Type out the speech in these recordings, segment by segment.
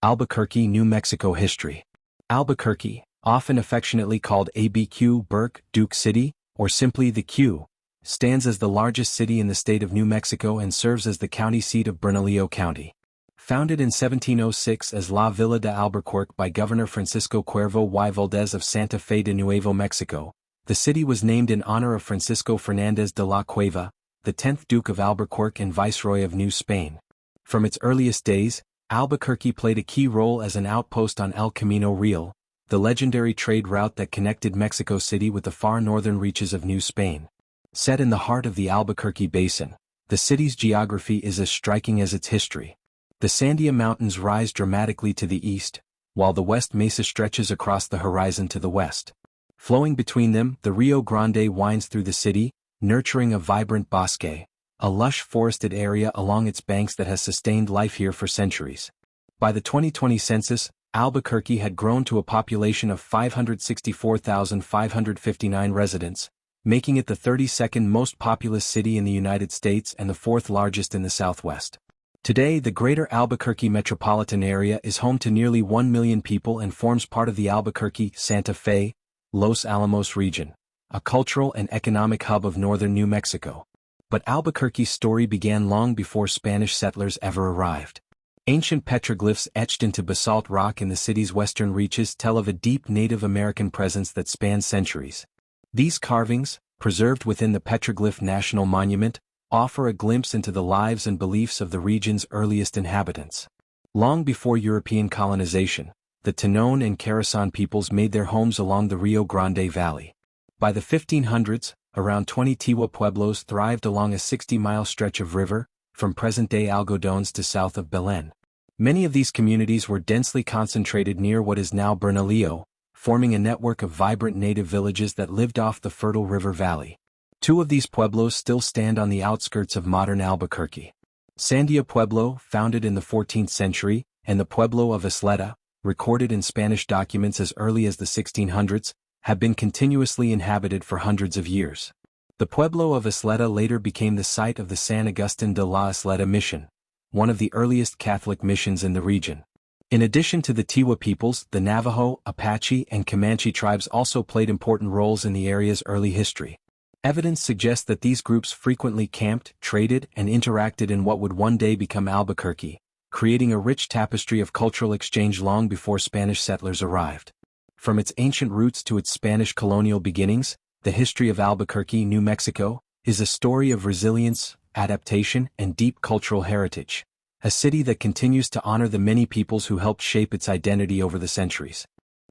Albuquerque, New Mexico history. Albuquerque, often affectionately called ABQ, Burke, Duke City, or simply the Q, stands as the largest city in the state of New Mexico and serves as the county seat of Bernalillo County. Founded in 1706 as La Villa de Albuquerque by Governor Francisco Cuervo y Valdez of Santa Fe de Nuevo Mexico, the city was named in honor of Francisco Fernández de la Cueva, the 10th Duke of Albuquerque and Viceroy of New Spain. From its earliest days, Albuquerque played a key role as an outpost on El Camino Real, the legendary trade route that connected Mexico City with the far northern reaches of New Spain. Set in the heart of the Albuquerque Basin, the city's geography is as striking as its history. The Sandia Mountains rise dramatically to the east, while the West Mesa stretches across the horizon to the west. Flowing between them, the Rio Grande winds through the city, nurturing a vibrant bosque, a lush forested area along its banks that has sustained life here for centuries. By the 2020 census, Albuquerque had grown to a population of 564,559 residents, making it the 32nd most populous city in the United States and the 4th largest in the Southwest. Today, the greater Albuquerque metropolitan area is home to nearly 1 million people and forms part of the Albuquerque, Santa Fe, Los Alamos region, a cultural and economic hub of northern New Mexico. But Albuquerque's story began long before Spanish settlers ever arrived. Ancient petroglyphs etched into basalt rock in the city's western reaches tell of a deep Native American presence that spans centuries. These carvings, preserved within the Petroglyph National Monument, offer a glimpse into the lives and beliefs of the region's earliest inhabitants. Long before European colonization, the Tanon and Carasan peoples made their homes along the Rio Grande Valley. By the 1500s, around 20 Tiwa pueblos thrived along a 60-mile stretch of river, from present-day Algodones to south of Belén. Many of these communities were densely concentrated near what is now Bernalillo, forming a network of vibrant native villages that lived off the fertile river valley. Two of these pueblos still stand on the outskirts of modern Albuquerque. Sandia Pueblo, founded in the 14th century, and the Pueblo of Isleta, recorded in Spanish documents as early as the 1600s, have been continuously inhabited for hundreds of years. The Pueblo of Isleta later became the site of the San Agustin de la Isleta mission, one of the earliest Catholic missions in the region. In addition to the Tiwa peoples, the Navajo, Apache, and Comanche tribes also played important roles in the area's early history. Evidence suggests that these groups frequently camped, traded, and interacted in what would one day become Albuquerque, creating a rich tapestry of cultural exchange long before Spanish settlers arrived. From its ancient roots to its Spanish colonial beginnings, the history of Albuquerque, New Mexico, is a story of resilience, adaptation, and deep cultural heritage. A city that continues to honor the many peoples who helped shape its identity over the centuries.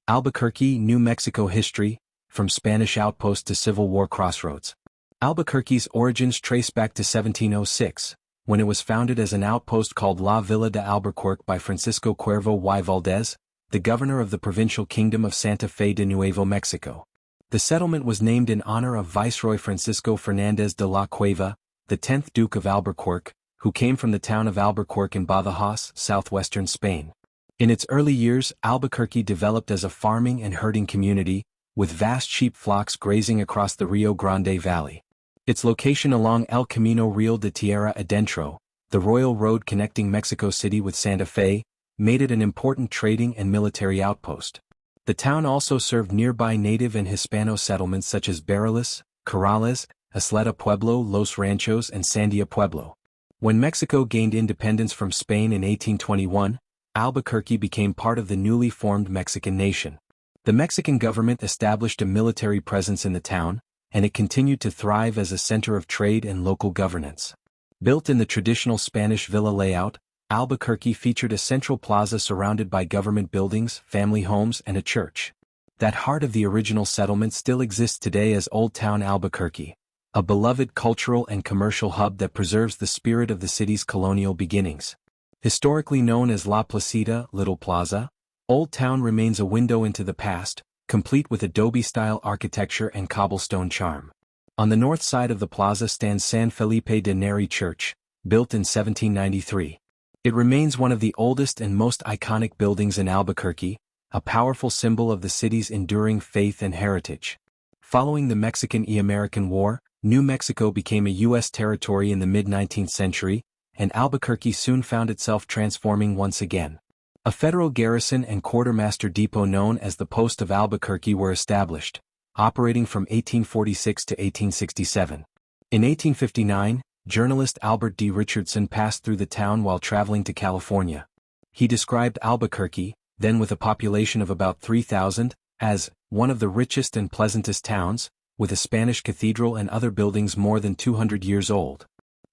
Albuquerque, New Mexico history, from Spanish outpost to Civil War crossroads. Albuquerque's origins trace back to 1706, when it was founded as an outpost called La Villa de Albuquerque by Francisco Cuervo y Valdez, the governor of the provincial kingdom of Santa Fe de Nuevo Mexico. The settlement was named in honor of Viceroy Francisco Fernández de la Cueva, the 10th Duke of Albuquerque, who came from the town of Albuquerque in Badajoz, southwestern Spain. In its early years, Albuquerque developed as a farming and herding community, with vast sheep flocks grazing across the Rio Grande Valley. Its location along El Camino Real de Tierra Adentro, the royal road connecting Mexico City with Santa Fe, made it an important trading and military outpost. The town also served nearby native and Hispano settlements such as Barriles, Corrales, Isleta Pueblo, Los Ranchos, and Sandia Pueblo. When Mexico gained independence from Spain in 1821, Albuquerque became part of the newly formed Mexican nation. The Mexican government established a military presence in the town, and it continued to thrive as a center of trade and local governance. Built in the traditional Spanish villa layout, Albuquerque featured a central plaza surrounded by government buildings, family homes, and a church. That heart of the original settlement still exists today as Old Town Albuquerque, a beloved cultural and commercial hub that preserves the spirit of the city's colonial beginnings. Historically known as La Placita, Little Plaza, Old Town remains a window into the past, complete with adobe-style architecture and cobblestone charm. On the north side of the plaza stands San Felipe de Neri Church, built in 1793. It remains one of the oldest and most iconic buildings in Albuquerque, a powerful symbol of the city's enduring faith and heritage. Following the Mexican-American War, New Mexico became a U.S. territory in the mid-19th century, and Albuquerque soon found itself transforming once again. A federal garrison and quartermaster depot known as the Post of Albuquerque were established, operating from 1846 to 1867. In 1859, journalist Albert D. Richardson passed through the town while traveling to California. He described Albuquerque, then with a population of about 3,000, as one of the richest and pleasantest towns, with a Spanish cathedral and other buildings more than 200 years old.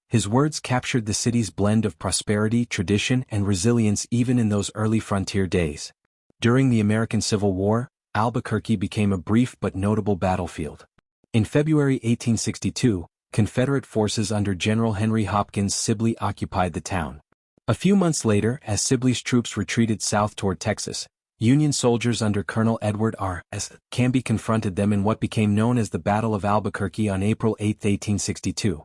His words captured the city's blend of prosperity, tradition, and resilience even in those early frontier days. During the American Civil War, Albuquerque became a brief but notable battlefield. In February 1862, Confederate forces under General Henry Hopkins Sibley occupied the town. A few months later, as Sibley's troops retreated south toward Texas, Union soldiers under Colonel Edward R. S. Canby confronted them in what became known as the Battle of Albuquerque on April 8, 1862.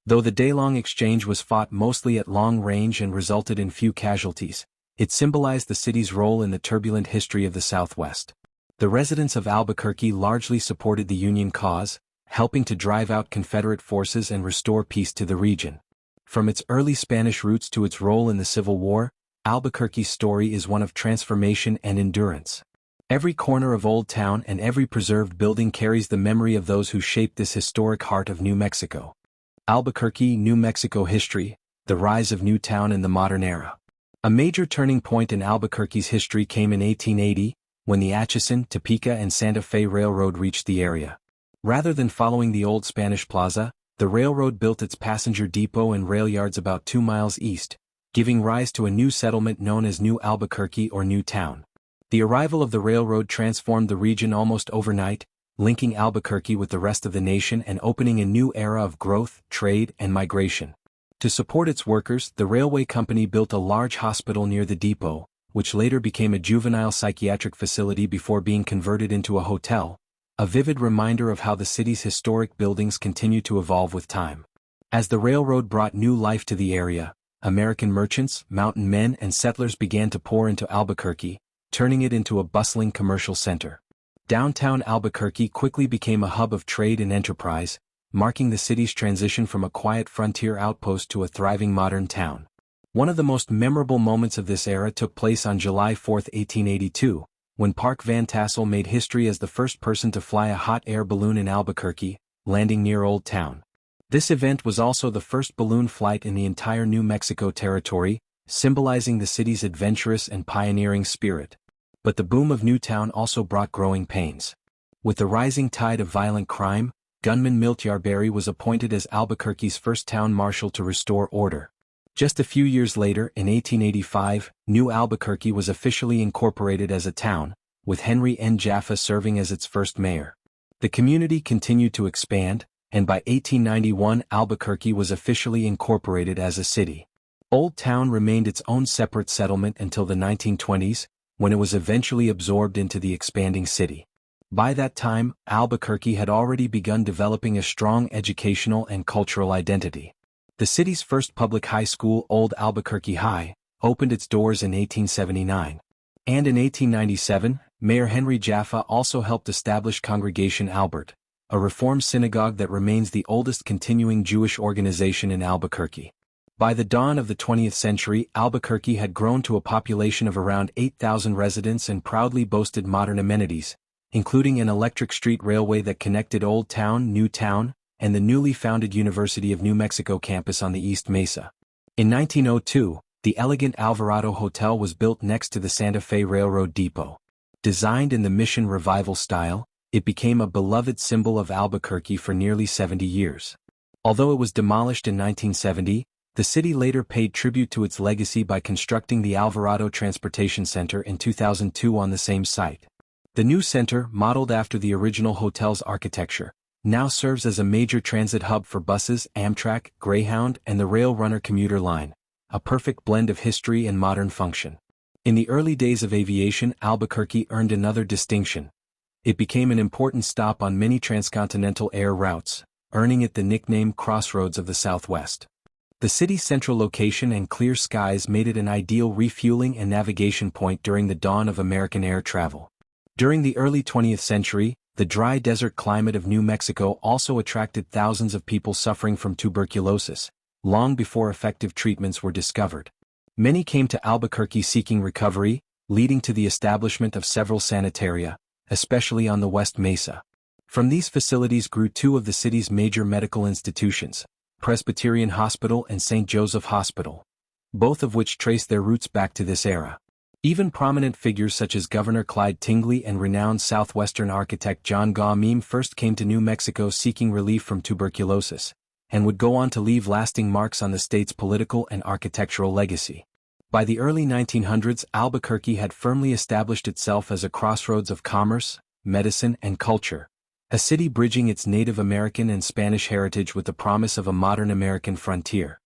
Though the day-long exchange was fought mostly at long range and resulted in few casualties, it symbolized the city's role in the turbulent history of the Southwest. The residents of Albuquerque largely supported the Union cause, helping to drive out Confederate forces and restore peace to the region. From its early Spanish roots to its role in the Civil War, Albuquerque's story is one of transformation and endurance. Every corner of Old Town and every preserved building carries the memory of those who shaped this historic heart of New Mexico. Albuquerque, New Mexico history, the rise of New Town in the modern era. A major turning point in Albuquerque's history came in 1880, when the Atchison, Topeka and Santa Fe Railroad reached the area. Rather than following the old Spanish Plaza, the railroad built its passenger depot and rail yards about 2 miles east, giving rise to a new settlement known as New Albuquerque or New Town. The arrival of the railroad transformed the region almost overnight, linking Albuquerque with the rest of the nation and opening a new era of growth, trade, and migration. To support its workers, the railway company built a large hospital near the depot, which later became a juvenile psychiatric facility before being converted into a hotel, a vivid reminder of how the city's historic buildings continue to evolve with time. As the railroad brought new life to the area, American merchants, mountain men, and settlers began to pour into Albuquerque, turning it into a bustling commercial center. Downtown Albuquerque quickly became a hub of trade and enterprise, marking the city's transition from a quiet frontier outpost to a thriving modern town. One of the most memorable moments of this era took place on July 4, 1882, when Park Van Tassel made history as the first person to fly a hot air balloon in Albuquerque, landing near Old Town. This event was also the first balloon flight in the entire New Mexico territory, symbolizing the city's adventurous and pioneering spirit. But the boom of New Town also brought growing pains. With the rising tide of violent crime, gunman Milt Yarberry was appointed as Albuquerque's first town marshal to restore order. Just a few years later, in 1885, New Albuquerque was officially incorporated as a town, with Henry N. Jaffa serving as its first mayor. The community continued to expand, and by 1891 Albuquerque was officially incorporated as a city. Old Town remained its own separate settlement until the 1920s, when it was eventually absorbed into the expanding city. By that time, Albuquerque had already begun developing a strong educational and cultural identity. The city's first public high school, Old Albuquerque High, opened its doors in 1879. And in 1897, Mayor Henry Jaffa also helped establish Congregation Albert, a Reform synagogue that remains the oldest continuing Jewish organization in Albuquerque. By the dawn of the 20th century, Albuquerque had grown to a population of around 8,000 residents and proudly boasted modern amenities, including an electric street railway that connected Old Town, New Town, and the newly founded University of New Mexico campus on the East Mesa. In 1902, the elegant Alvarado Hotel was built next to the Santa Fe Railroad Depot. Designed in the Mission Revival style, it became a beloved symbol of Albuquerque for nearly 70 years. Although it was demolished in 1970, the city later paid tribute to its legacy by constructing the Alvarado Transportation Center in 2002 on the same site. The new center, modeled after the original hotel's architecture, now serves as a major transit hub for buses, Amtrak, Greyhound, and the Rail Runner commuter line, a perfect blend of history and modern function. In the early days of aviation, Albuquerque earned another distinction. It became an important stop on many transcontinental air routes, earning it the nickname Crossroads of the Southwest. The city's central location and clear skies made it an ideal refueling and navigation point during the dawn of American air travel. During the early 20th century, the dry desert climate of New Mexico also attracted thousands of people suffering from tuberculosis, long before effective treatments were discovered. Many came to Albuquerque seeking recovery, leading to the establishment of several sanitaria, especially on the West Mesa. From these facilities grew two of the city's major medical institutions, Presbyterian Hospital and St. Joseph Hospital, both of which trace their roots back to this era. Even prominent figures such as Governor Clyde Tingley and renowned southwestern architect John Gaw first came to New Mexico seeking relief from tuberculosis, and would go on to leave lasting marks on the state's political and architectural legacy. By the early 1900s, Albuquerque had firmly established itself as a crossroads of commerce, medicine, and culture, a city bridging its Native American and Spanish heritage with the promise of a modern American frontier.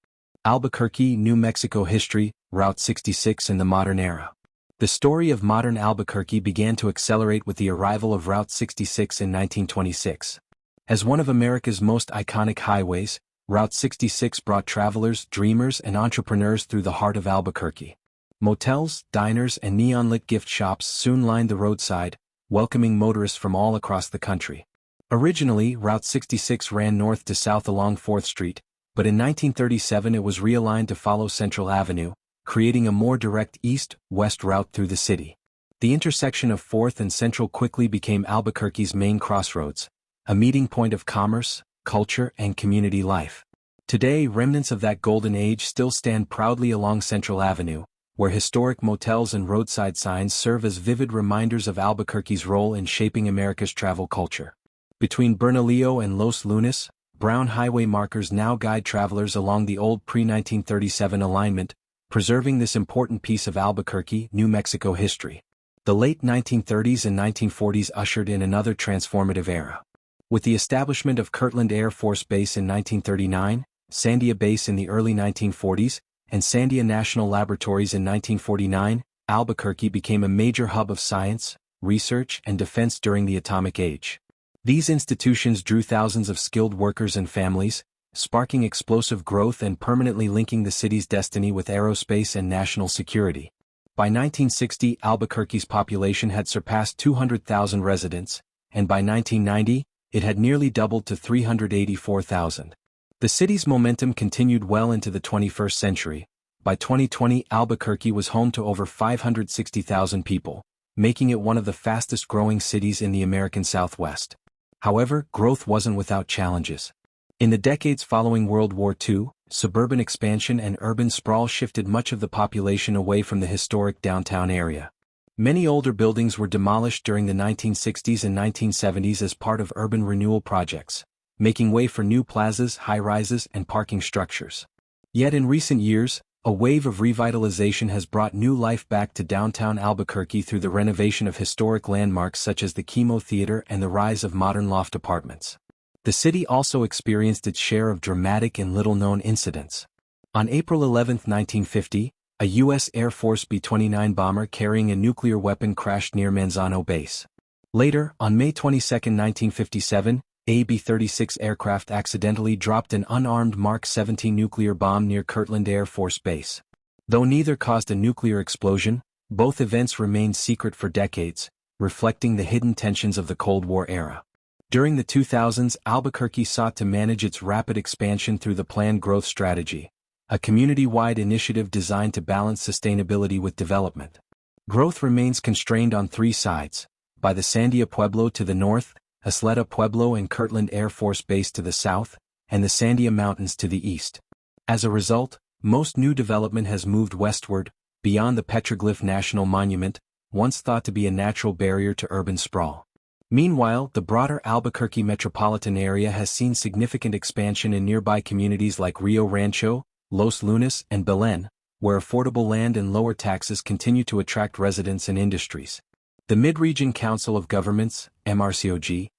Albuquerque, New Mexico history, Route 66 in the modern era. The story of modern Albuquerque began to accelerate with the arrival of Route 66 in 1926. As one of America's most iconic highways, Route 66 brought travelers, dreamers, and entrepreneurs through the heart of Albuquerque. Motels, diners, and neon-lit gift shops soon lined the roadside, welcoming motorists from all across the country. Originally, Route 66 ran north to south along 4th Street, but in 1937 it was realigned to follow Central Avenue, creating a more direct east-west route through the city. The intersection of 4th and Central quickly became Albuquerque's main crossroads, a meeting point of commerce, culture, and community life. Today, remnants of that golden age still stand proudly along Central Avenue, where historic motels and roadside signs serve as vivid reminders of Albuquerque's role in shaping America's travel culture. Between Bernalillo and Los Lunas, brown highway markers now guide travelers along the old pre-1937 alignment, preserving this important piece of Albuquerque, New Mexico history. The late 1930s and 1940s ushered in another transformative era. With the establishment of Kirtland Air Force Base in 1939, Sandia Base in the early 1940s, and Sandia National Laboratories in 1949, Albuquerque became a major hub of science, research, and defense during the atomic age. These institutions drew thousands of skilled workers and families, sparking explosive growth and permanently linking the city's destiny with aerospace and national security. By 1960, Albuquerque's population had surpassed 200,000 residents, and by 1990, it had nearly doubled to 384,000. The city's momentum continued well into the 21st century. By 2020, Albuquerque was home to over 560,000 people, making it one of the fastest-growing cities in the American Southwest. However, growth wasn't without challenges. In the decades following World War II, suburban expansion and urban sprawl shifted much of the population away from the historic downtown area. Many older buildings were demolished during the 1960s and 1970s as part of urban renewal projects, making way for new plazas, high-rises, and parking structures. Yet in recent years, a wave of revitalization has brought new life back to downtown Albuquerque through the renovation of historic landmarks such as the Chemo Theater and the rise of modern loft apartments. The city also experienced its share of dramatic and little-known incidents. On April 11, 1950, a U.S. Air Force B-29 bomber carrying a nuclear weapon crashed near Manzano Base. Later, on May 22, 1957, a B-36 aircraft accidentally dropped an unarmed Mark 17 nuclear bomb near Kirtland Air Force Base. Though neither caused a nuclear explosion, both events remained secret for decades, reflecting the hidden tensions of the Cold War era. During the 2000s, Albuquerque sought to manage its rapid expansion through the Planned Growth Strategy, a community-wide initiative designed to balance sustainability with development. Growth remains constrained on three sides: by the Sandia Pueblo to the north, Isleta Pueblo and Kirtland Air Force Base to the south, and the Sandia Mountains to the east. As a result, most new development has moved westward, beyond the Petroglyph National Monument, once thought to be a natural barrier to urban sprawl. Meanwhile, the broader Albuquerque metropolitan area has seen significant expansion in nearby communities like Rio Rancho, Los Lunas, and Belen, where affordable land and lower taxes continue to attract residents and industries. The Mid-Region Council of Governments, MRCOG,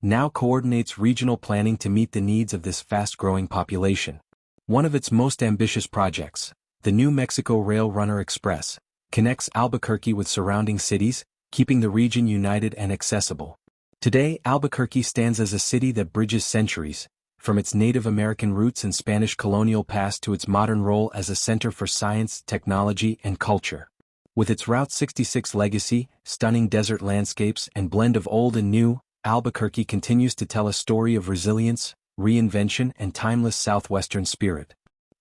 now coordinates regional planning to meet the needs of this fast-growing population. One of its most ambitious projects, the New Mexico Rail Runner Express, connects Albuquerque with surrounding cities, keeping the region united and accessible. Today, Albuquerque stands as a city that bridges centuries, from its Native American roots and Spanish colonial past to its modern role as a center for science, technology, and culture. With its Route 66 legacy, stunning desert landscapes, and blend of old and new, Albuquerque continues to tell a story of resilience, reinvention, and timeless southwestern spirit.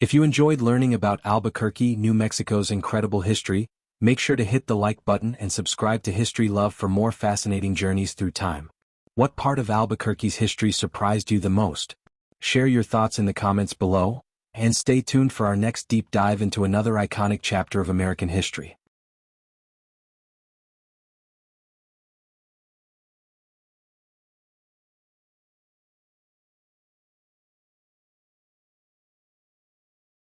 If you enjoyed learning about Albuquerque, New Mexico's incredible history, make sure to hit the like button and subscribe to History Love for more fascinating journeys through time. What part of Albuquerque's history surprised you the most? Share your thoughts in the comments below, and stay tuned for our next deep dive into another iconic chapter of American history.